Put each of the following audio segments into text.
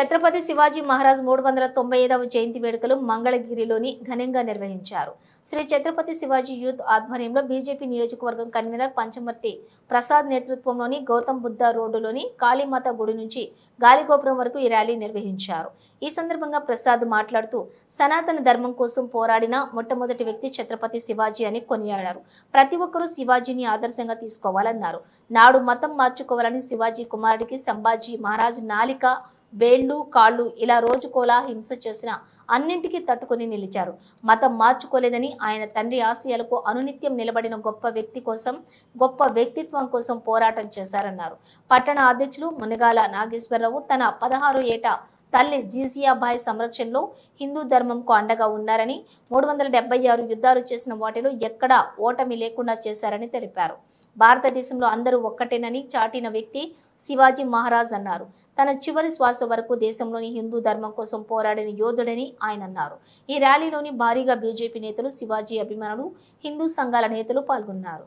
ఛత్రపతి శివాజీ మహారాజ్ 395వ జయంతి వేడుకలు మంగళగిరిలోని ఘనంగా నిర్వహించారు. శ్రీ ఛత్రపతి శివాజీ యూత్ ఆధ్వర్యంలో బీజేపీ నియోజకవర్గం కన్వీనర్ పంచమర్తి ప్రసాద్ నేతృత్వంలోని గౌతమ్ బుద్ధ రోడ్డులోని కాళీమాత గుడి నుంచి గాలిగోపురం వరకు ఈ ర్యాలీ నిర్వహించారు. ఈ సందర్భంగా ప్రసాద్ మాట్లాడుతూ సనాతన ధర్మం కోసం పోరాడిన మొట్టమొదటి వ్యక్తి ఛత్రపతి శివాజీ అని కొనియాడారు. ప్రతి ఒక్కరూ శివాజీని ఆదర్శంగా తీసుకోవాలన్నారు. నాడు మతం మార్చుకోవాలని శివాజీ కుమారుడికి సంభాజీ మహారాజ్ నాలిక వేళ్లు కాళ్ళు ఇలా రోజుకోలా హింస చేసిన అన్నింటికీ తట్టుకుని నిలిచారు. మతం మార్చుకోలేదని ఆయన తండ్రి ఆశయాలకు అనునిత్యం నిలబడిన గొప్ప వ్యక్తి కోసం గొప్ప వ్యక్తిత్వం కోసం పోరాటం చేశారన్నారు. పట్టణ అధ్యక్షులు మునగాల నాగేశ్వరరావు తన 16 ఏట తల్లి జీజియాబాయి సంరక్షణలో హిందూ ధర్మంకు అండగా ఉన్నారని 376 యుద్ధాలు చేసిన వాటిలో ఎక్కడా ఓటమి లేకుండా చేశారని తెలిపారు. భారతదేశంలో అందరూ ఒక్కటేనని చాటిన వ్యక్తి శివాజీ మహారాజ్ అన్నారు. తన చివరి శ్వాస వరకు దేశంలోని హిందూ ధర్మం కోసం పోరాడిన యోధుడని ఆయన అన్నారు. ఈ ర్యాలీలోని భారీగా బీజేపీ నేతలు, శివాజీ అభిమానులు, హిందూ సంఘాల నేతలు పాల్గొన్నారు.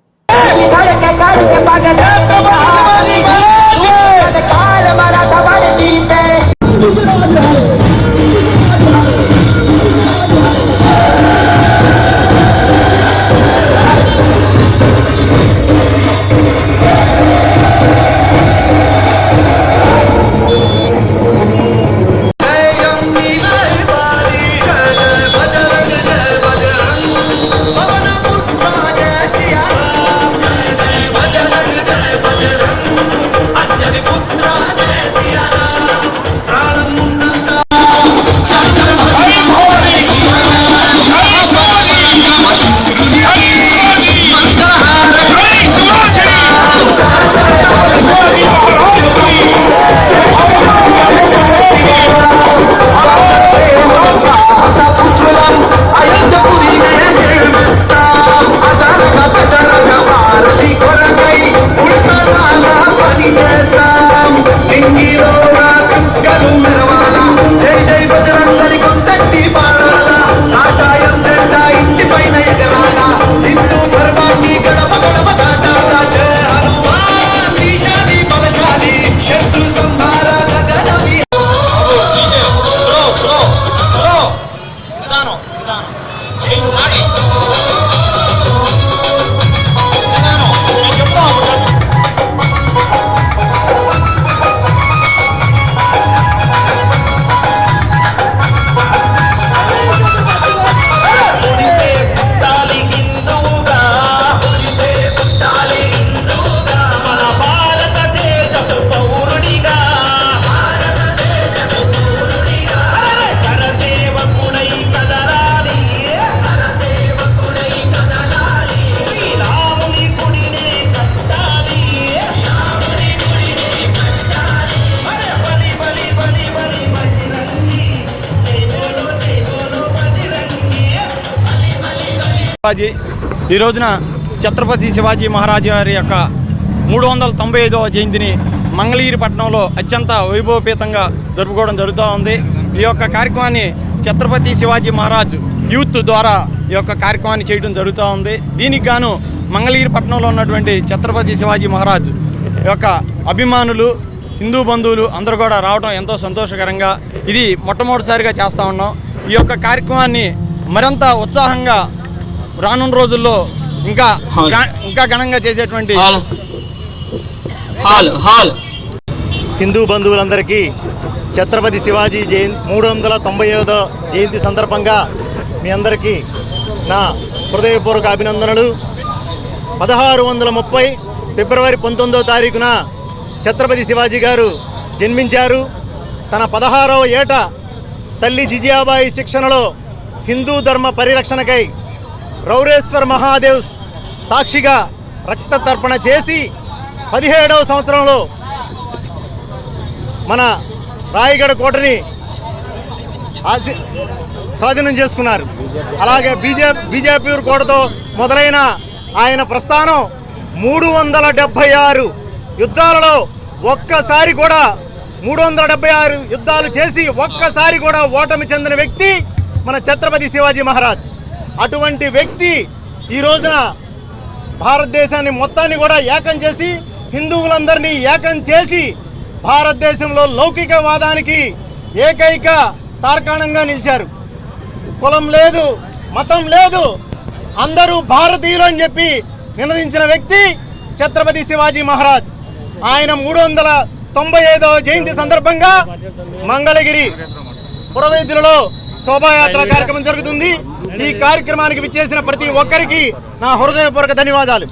ఈ రోజున ఛత్రపతి శివాజీ మహారాజు గారి యొక్క 395వ జయంతిని మంగళగిరి పట్టణంలో అత్యంత వైభవపేతంగా జరుపుకోవడం జరుగుతూ ఉంది. ఈ యొక్క కార్యక్రమాన్ని ఛత్రపతి శివాజీ మహారాజ్ యూత్ ద్వారా ఈ యొక్క కార్యక్రమాన్ని చేయడం జరుగుతూ ఉంది. దీనికి గాను మంగళగిరి పట్టణంలో ఉన్నటువంటి ఛత్రపతి శివాజీ మహారాజ్ యొక్క అభిమానులు, హిందూ బంధువులు అందరూ కూడా రావడం ఎంతో సంతోషకరంగా ఇది మొట్టమొదటిసారిగా చేస్తూ ఉన్నాం. ఈ యొక్క కార్యక్రమాన్ని మరింత ఉత్సాహంగా రానున్న రోజుల్లో ఇంకా ఘనంగా చేసేటువంటి హిందూ బంధువులందరికీ ఛత్రపతి శివాజీ 395వ జయంతి సందర్భంగా మీ అందరికీ నా హృదయపూర్వక అభినందనలు. 1630 ఫిబ్రవరి 19వ తారీఖున ఛత్రపతి శివాజీ గారు జన్మించారు. తన 16వ ఏట తల్లి జిజియాబాయి శిక్షణలో హిందూ ధర్మ పరిరక్షణకై రౌరేశ్వర్ మహాదేవ్ సాక్షిగా రక్త తర్పణ చేసి 17వ సంవత్సరంలో మన రాయగడ కోటని స్వాధీనం చేసుకున్నారు. అలాగే బీజేపీ కోటతో మొదలైన ఆయన ప్రస్థానం 376 యుద్ధాలలో ఒక్కసారి కూడా 376 యుద్ధాలు చేసి ఒక్కసారి కూడా ఓటమి చెందిన వ్యక్తి మన ఛత్రపతి శివాజీ మహారాజ్. అటువంటి వ్యక్తి ఈ రోజున భారతదేశాన్ని మొత్తాన్ని కూడా ఏకం చేసి హిందువులందరినీ ఏకం చేసి భారతదేశంలో లౌకికవాదానికి ఏకైక తార్కాణంగా నిలిచారు. కులం లేదు, మతం లేదు, అందరూ భారతీయులు అని చెప్పి నినదించిన వ్యక్తి ఛత్రపతి శివాజీ మహారాజ్. ఆయన 395వ జయంతి సందర్భంగా మంగళగిరి పురవీధులలో శోభాయాత్ర కార్యక్రమం జరుగుతుంది. ఈ కార్యక్రమానికి విచ్చేసిన ప్రతి ఒక్కరికి నా హృదయపూర్వక ధన్యవాదాలు.